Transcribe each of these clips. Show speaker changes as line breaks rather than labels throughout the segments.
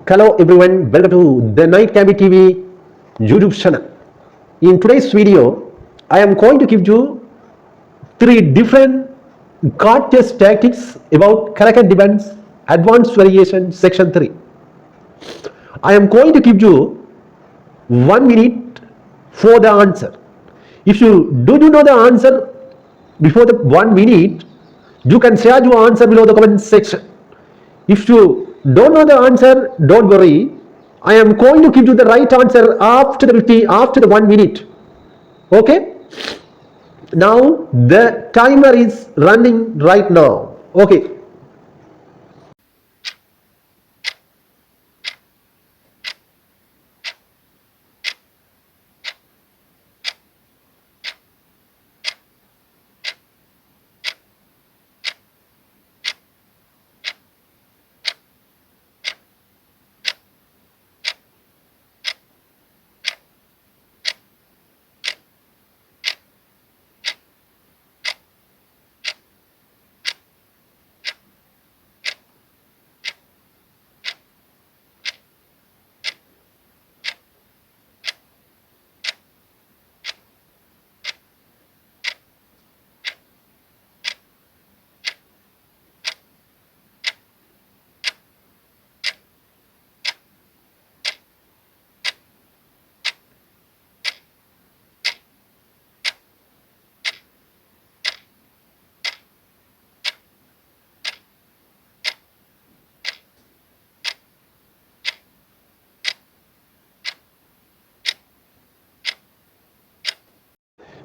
Hello everyone, welcome to the Night Cabby TV YouTube channel. In today's video, I am going to give you three different card chess tactics about Caro-Kann Defense Advanced Variation Section 3. I am going to give you 1 minute for the answer. If you do know the answer before the 1 minute, you can share your answer below the comment section. If you don't know the answer, don't worry. I am going to give you the right answer after the 1 minute. Okay? Now the timer is running right now. Okay.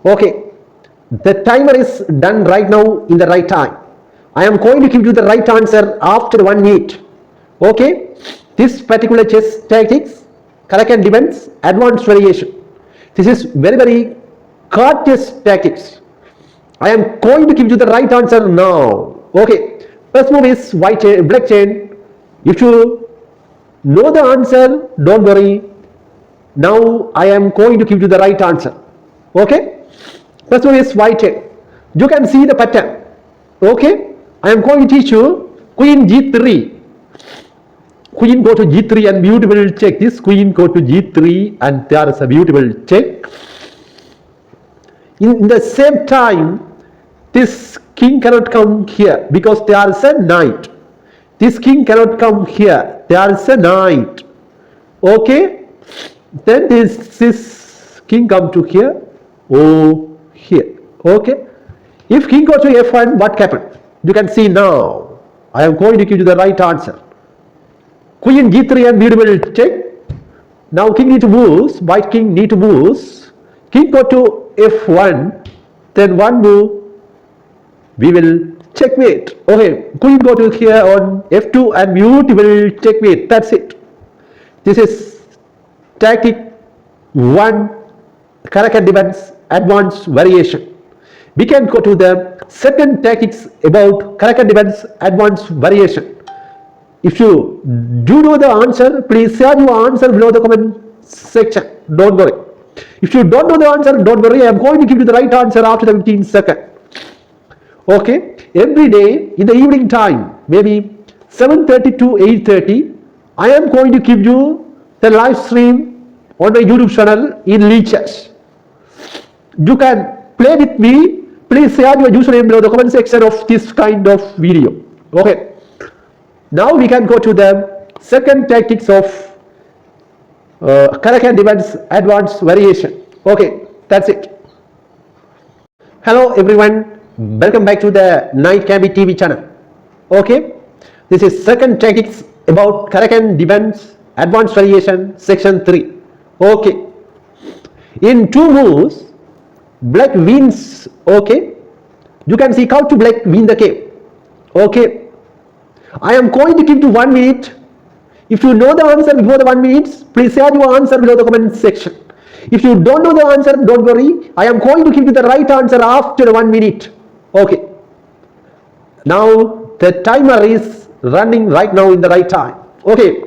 Okay. The timer is done right now in the right time. I am going to give you the right answer after 1 minute. Okay. This particular chess tactics, Caro-Kann Defense Advanced Variation. This is very card chess tactics. I am going to give you the right answer now. Okay. First move is white chain, black chain. If you know the answer, don't worry. Now I am going to give you the right answer. Okay. First one is white chain. You can see the pattern. Okay. I am going to teach you queen g3. Queen go to g3 and beautiful check. This queen go to g3 and there is a beautiful check. In the same time, this king cannot come here because there is a knight. This king cannot come here. There is a knight. Okay. Then this king come to here. Oh, here. Okay. If king goes to f1, what happened? You can see now. I am going to give you the right answer. Queen g3 and beautiful check. Now king need to move. White king need to move. King go to f1. Then one move. We will checkmate. Okay. Queen go to here on f2 and beautiful checkmate. That's it. This is tactic 1, Caro-Kann Defense Advanced Variation. We can go to the second tactics about Caro-Kann Defense Advanced Variation. If you do know the answer, please share your answer below the comment section. Don't worry. If you don't know the answer, don't worry. I am going to give you the right answer after the 15 seconds. Okay. Every day in the evening time, maybe 7:30 to 8:30, I am going to give you the live stream on my YouTube channel in lectures. You can play with me. Please share your username below the comment section of this kind of video. Okay. Now we can go to the second tactics of Caro-Kann Defense Advanced Variation. Okay, that's it. Hello everyone, welcome back to the Night Cabby TV channel. Okay, this is second tactics about Caro-Kann Defense Advanced Variation Section 3. Okay, in two moves, black wins. Okay, you can see how to black win the game. Okay, I am going to give you 1 minute. If you know the answer before the 1 minute, please share your answer below the comment section. If you don't know the answer, don't worry. I am going to give you the right answer after the 1 minute. Okay. Now the timer is running right now in the right time. Okay.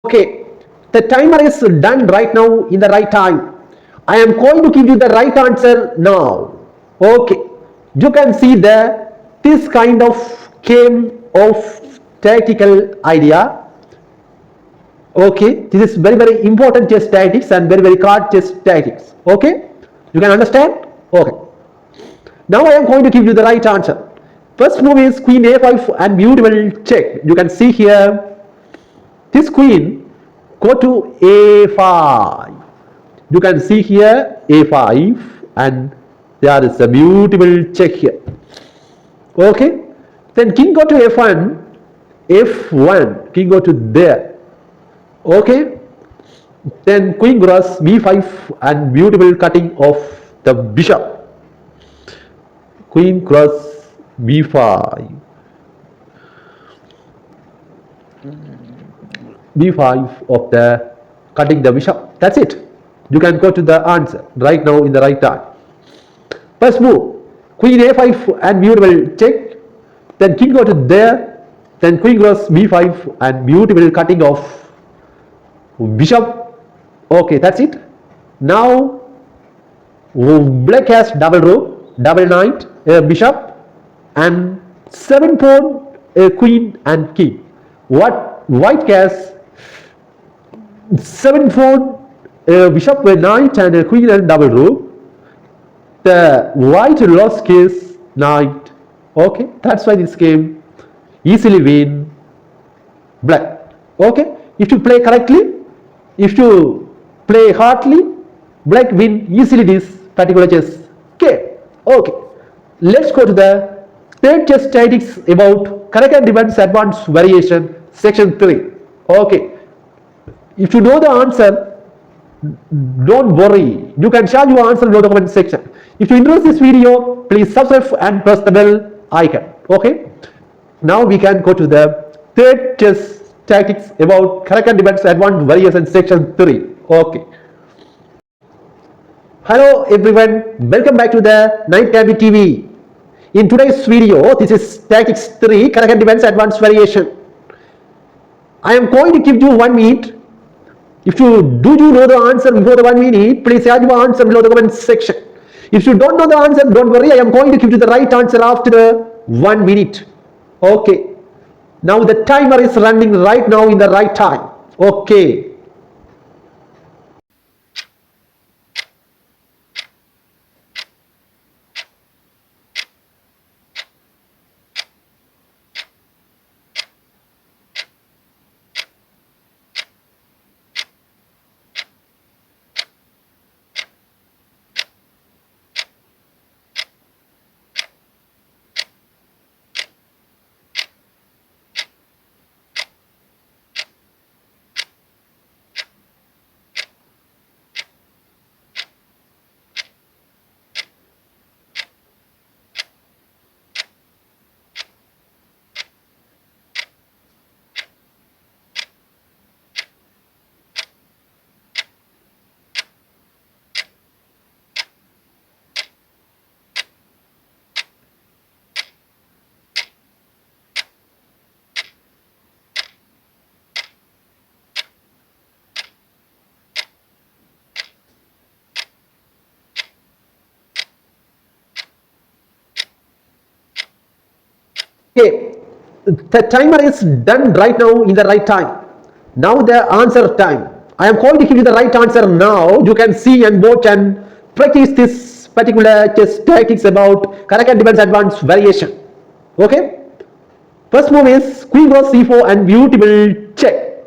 Okay, the timer is done right now in the right time. I am going to give you the right answer now. Okay, you can see this kind of game of tactical idea. Okay, this is very important chess tactics and very card chess tactics. Okay, you can understand. Okay, now I am going to give you the right answer. First move is queen a5 and beautiful check. You can see here this queen go to a5. You can see here a5 and there is a beautiful check here. Okay, then king go to f1, f1, king go to there. Okay, then queen cross b5 and beautiful cutting of the bishop. Queen cross b5, b5 of the cutting the bishop. That's it. You can go to the answer right now in the right time. First move, queen a5 and beautiful check, then king go to there, then queen cross b5 and beautiful cutting of bishop. Okay, that's it. Now black has double rook, double knight, bishop, and 7 pawn, queen and king. What white has 7 pawn, bishop, knight, and a queen and double rook. The white lost case knight. Okay, that's why this game easily win black. Okay, if you play correctly, if you play hardly, black win easily this particular chess game. Okay, let's go to the third chess tactics about Caro-Kann Defense advanced variation section 3. Okay, if you know the answer, don't worry, you can share your answer in the comment section. If you enjoy this video, please subscribe and press the bell icon. Okay, now we can go to the third chess tactics about Caro-Kann Defense advanced variation section 3. Okay, hello everyone, welcome back to the Night Tabby TV. In today's video, this is tactics 3 Caro-Kann Defense advanced variation. I am going to give you 1 minute. If you know the answer before the 1 minute, please add your answer below the comment section. If you don't know the answer, don't worry, I am going to give you the right answer after the 1 minute. Okay, now the timer is running right now in the right time. Okay, okay, the timer is done right now in the right time. Now the answer time. I am going to give you the right answer now. You can see and watch and practice this particular chess tactics about Caro-Kann Defense advanced variation. Okay, first move is queen cross e4 and beautiful check.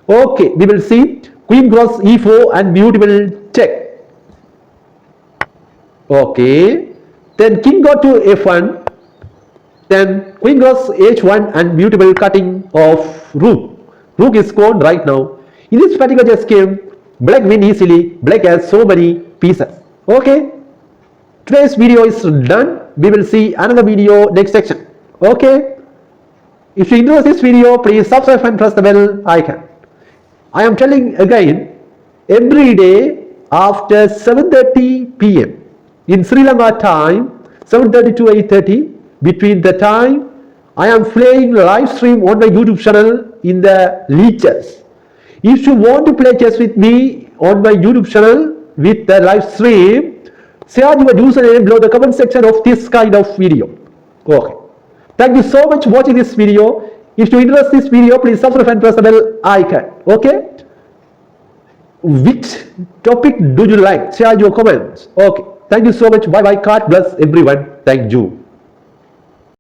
Okay, we will see queen cross e4 and beautiful check. Okay, then king go to f1, then queen cross h1 and beautiful cutting of rook. Rook is gone right now. In this particular chess game, black win easily. Black has so many pieces. Okay, today's video is done. We will see another video next section. Okay, if you enjoy this video, please subscribe and press the bell icon. I am telling again, every day after 7:30 p.m. in Sri Lanka time, 7:30 to 8:30, between the time I am playing live stream on my YouTube channel in the lectures. If you want to play chess with me on my YouTube channel with the live stream, share your username below the comment section of this kind of video. Okay. Thank you so much for watching this video. If you interest this video, please subscribe and press the bell icon. Okay. Which topic do you like? Share your comments. Okay. Thank you so much. Bye bye. God bless everyone. Thank you.